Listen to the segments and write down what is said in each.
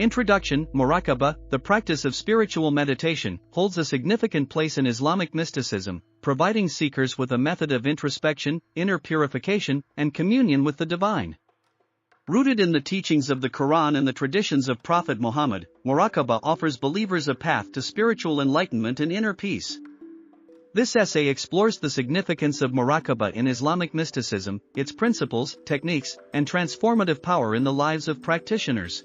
Introduction. Muraqabah, the practice of spiritual meditation, holds a significant place in Islamic mysticism, providing seekers with a method of introspection, inner purification, and communion with the divine. Rooted in the teachings of the Quran and the traditions of Prophet Muhammad, Muraqabah offers believers a path to spiritual enlightenment and inner peace. This essay explores the significance of Muraqabah in Islamic mysticism, its principles, techniques, and transformative power in the lives of practitioners.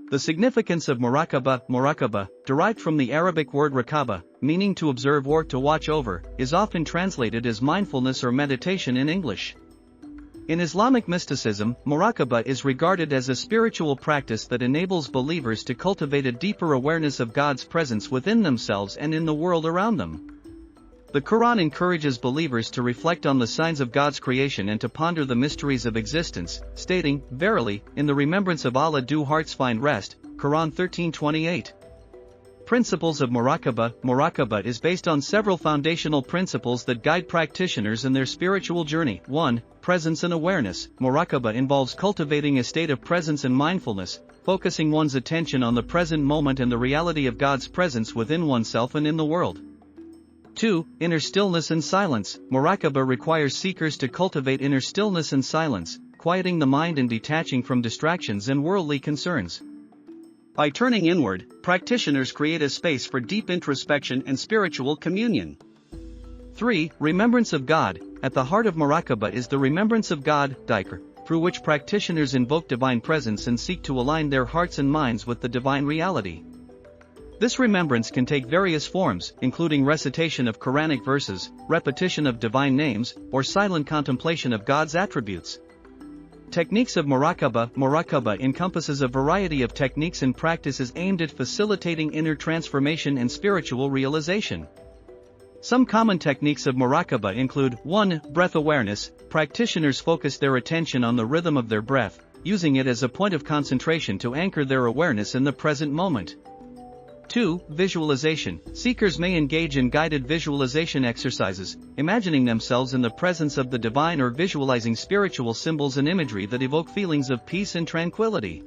The significance of Muraqabah, derived from the Arabic word raqaba, meaning to observe or to watch over, is often translated as mindfulness or meditation in English. In Islamic mysticism, Muraqabah is regarded as a spiritual practice that enables believers to cultivate a deeper awareness of God's presence within themselves and in the world around them. The Quran encourages believers to reflect on the signs of God's creation and to ponder the mysteries of existence, stating, "Verily, in the remembrance of Allah do hearts find rest." Quran 13:28. Principles of Muraqabah. Muraqabah is based on several foundational principles that guide practitioners in their spiritual journey. 1. Presence and awareness. Muraqabah involves cultivating a state of presence and mindfulness, focusing one's attention on the present moment and the reality of God's presence within oneself and in the world. 2. Inner stillness and silence. Muraqabah requires seekers to cultivate inner stillness and silence, quieting the mind and detaching from distractions and worldly concerns. By turning inward, practitioners create a space for deep introspection and spiritual communion. 3. Remembrance of God. At the heart of Muraqabah is the remembrance of God, dhikr, through which practitioners invoke divine presence and seek to align their hearts and minds with the divine reality. This remembrance can take various forms, including recitation of Quranic verses, repetition of divine names, or silent contemplation of God's attributes. Techniques of Muraqabah. Muraqabah encompasses a variety of techniques and practices aimed at facilitating inner transformation and spiritual realization. Some common techniques of Muraqabah include: 1. Breath awareness. Practitioners focus their attention on the rhythm of their breath, using it as a point of concentration to anchor their awareness in the present moment. 2. Visualization. Seekers may engage in guided visualization exercises, imagining themselves in the presence of the divine or visualizing spiritual symbols and imagery that evoke feelings of peace and tranquility.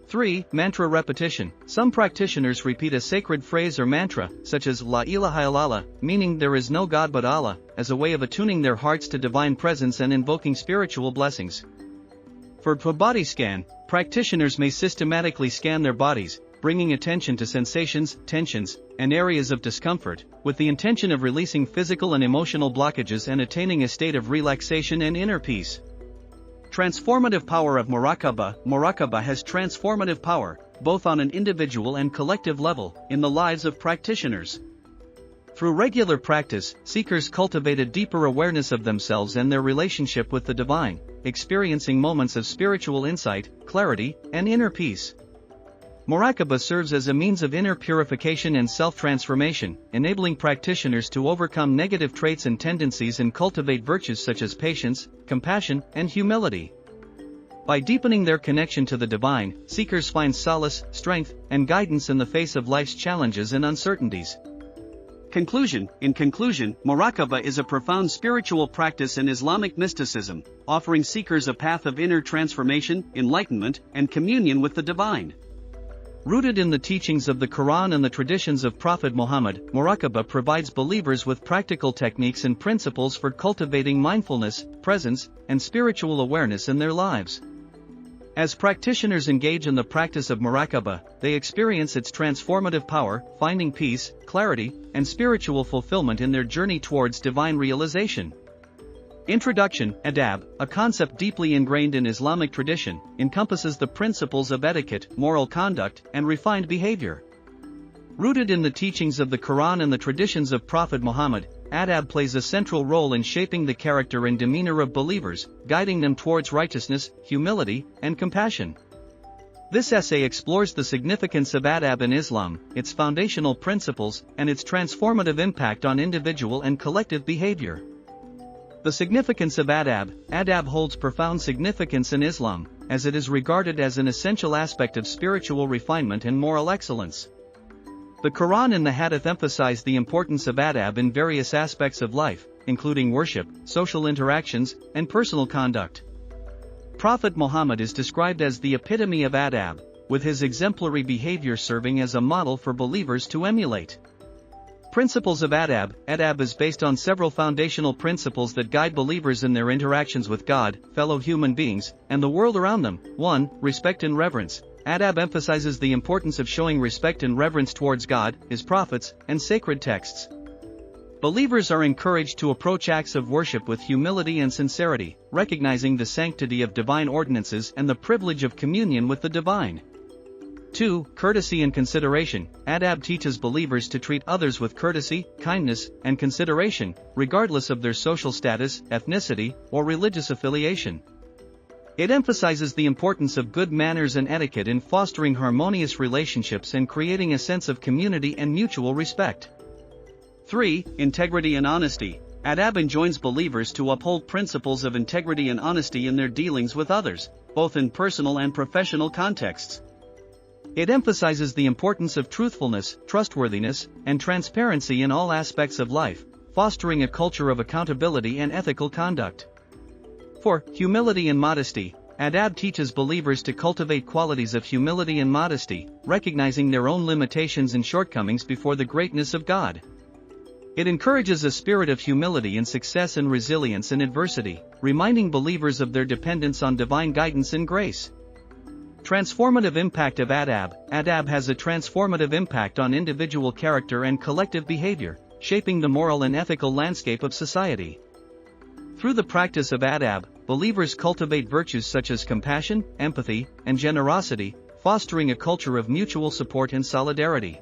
3. Mantra repetition. Some practitioners repeat a sacred phrase or mantra, such as La ilaha illallah, meaning there is no God but Allah, as a way of attuning their hearts to divine presence and invoking spiritual blessings. For body scan, practitioners may systematically scan their bodies, bringing attention to sensations, tensions, and areas of discomfort, with the intention of releasing physical and emotional blockages and attaining a state of relaxation and inner peace. Transformative power of Muraqabah. Muraqabah has transformative power, both on an individual and collective level, in the lives of practitioners. Through regular practice, seekers cultivate a deeper awareness of themselves and their relationship with the divine, experiencing moments of spiritual insight, clarity, and inner peace. Muraqabah serves as a means of inner purification and self-transformation, enabling practitioners to overcome negative traits and tendencies and cultivate virtues such as patience, compassion, and humility. By deepening their connection to the divine, seekers find solace, strength, and guidance in the face of life's challenges and uncertainties. Conclusion. In conclusion, Muraqabah is a profound spiritual practice in Islamic mysticism, offering seekers a path of inner transformation, enlightenment, and communion with the divine. Rooted in the teachings of the Quran and the traditions of Prophet Muhammad, Muraqabah provides believers with practical techniques and principles for cultivating mindfulness, presence, and spiritual awareness in their lives. As practitioners engage in the practice of Muraqabah, they experience its transformative power, finding peace, clarity, and spiritual fulfillment in their journey towards divine realization. Introduction. Adab, a concept deeply ingrained in Islamic tradition, encompasses the principles of etiquette, moral conduct, and refined behavior. Rooted in the teachings of the Quran and the traditions of Prophet Muhammad, Adab plays a central role in shaping the character and demeanor of believers, guiding them towards righteousness, humility, and compassion. This essay explores the significance of Adab in Islam, its foundational principles, and its transformative impact on individual and collective behavior. The significance of Adab. Adab holds profound significance in Islam, as it is regarded as an essential aspect of spiritual refinement and moral excellence. The Quran and the Hadith emphasize the importance of Adab in various aspects of life, including worship, social interactions, and personal conduct. Prophet Muhammad is described as the epitome of Adab, with his exemplary behavior serving as a model for believers to emulate. Principles of Adab. Adab is based on several foundational principles that guide believers in their interactions with God, fellow human beings, and the world around them. 1. Respect and reverence. Adab emphasizes the importance of showing respect and reverence towards God, His prophets, and sacred texts. Believers are encouraged to approach acts of worship with humility and sincerity, recognizing the sanctity of divine ordinances and the privilege of communion with the divine. 2. Courtesy and consideration. Adab teaches believers to treat others with courtesy, kindness, and consideration, regardless of their social status, ethnicity, or religious affiliation. It emphasizes the importance of good manners and etiquette in fostering harmonious relationships and creating a sense of community and mutual respect. 3. Integrity and honesty. Adab enjoins believers to uphold principles of integrity and honesty in their dealings with others, both in personal and professional contexts. It emphasizes the importance of truthfulness, trustworthiness, and transparency in all aspects of life, fostering a culture of accountability and ethical conduct. 4. Humility and modesty. Adab teaches believers to cultivate qualities of humility and modesty, recognizing their own limitations and shortcomings before the greatness of God. It encourages a spirit of humility in success and resilience in adversity, reminding believers of their dependence on divine guidance and grace. Transformative impact of Adab. Adab has a transformative impact on individual character and collective behavior, shaping the moral and ethical landscape of society. Through the practice of Adab, believers cultivate virtues such as compassion, empathy, and generosity, fostering a culture of mutual support and solidarity.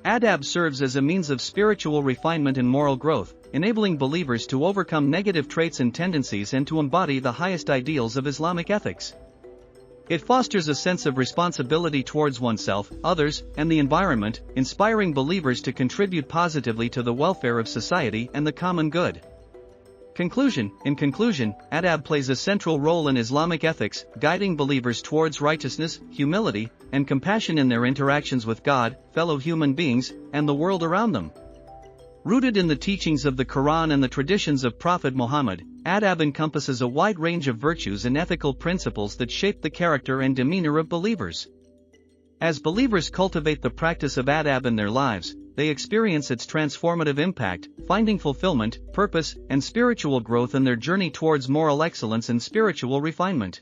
Adab serves as a means of spiritual refinement and moral growth, enabling believers to overcome negative traits and tendencies and to embody the highest ideals of Islamic ethics. It fosters a sense of responsibility towards oneself, others, and the environment, inspiring believers to contribute positively to the welfare of society and the common good. Conclusion. In conclusion, Adab plays a central role in Islamic ethics, guiding believers towards righteousness, humility, and compassion in their interactions with God, fellow human beings, and the world around them. Rooted in the teachings of the Quran and the traditions of Prophet Muhammad, Adab encompasses a wide range of virtues and ethical principles that shape the character and demeanor of believers. As believers cultivate the practice of Adab in their lives, they experience its transformative impact, finding fulfillment, purpose, and spiritual growth in their journey towards moral excellence and spiritual refinement.